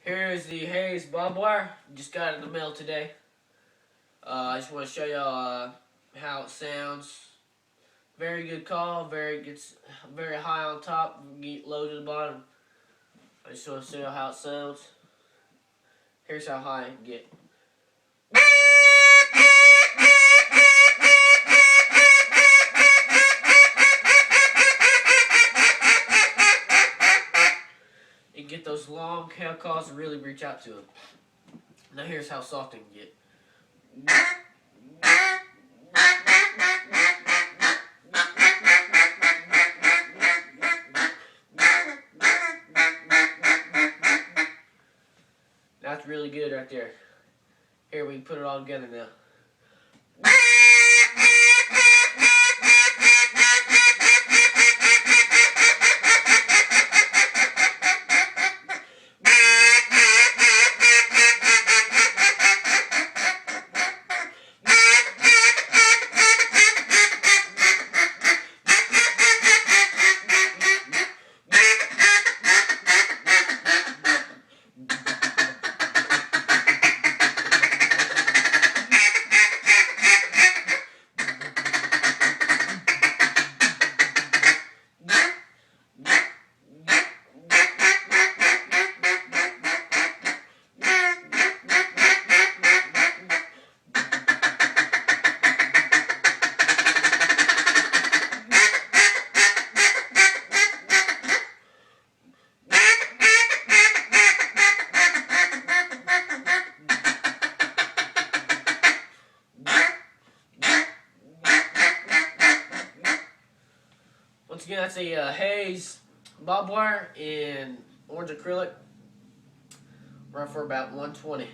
Here is the Hayes bobwire. Just got it in the mail today. I just want to show y'all how it sounds. Very good call. Gets very high on top, get low to the bottom. I just want to show you how it sounds. Here's how high it can get. You get those long hair calls and really reach out to them. Now here's how soft it can get. That's really good right there. Here, we can put it all together now. Once again, that's a Hayes bobwire in orange acrylic. Run for about $120.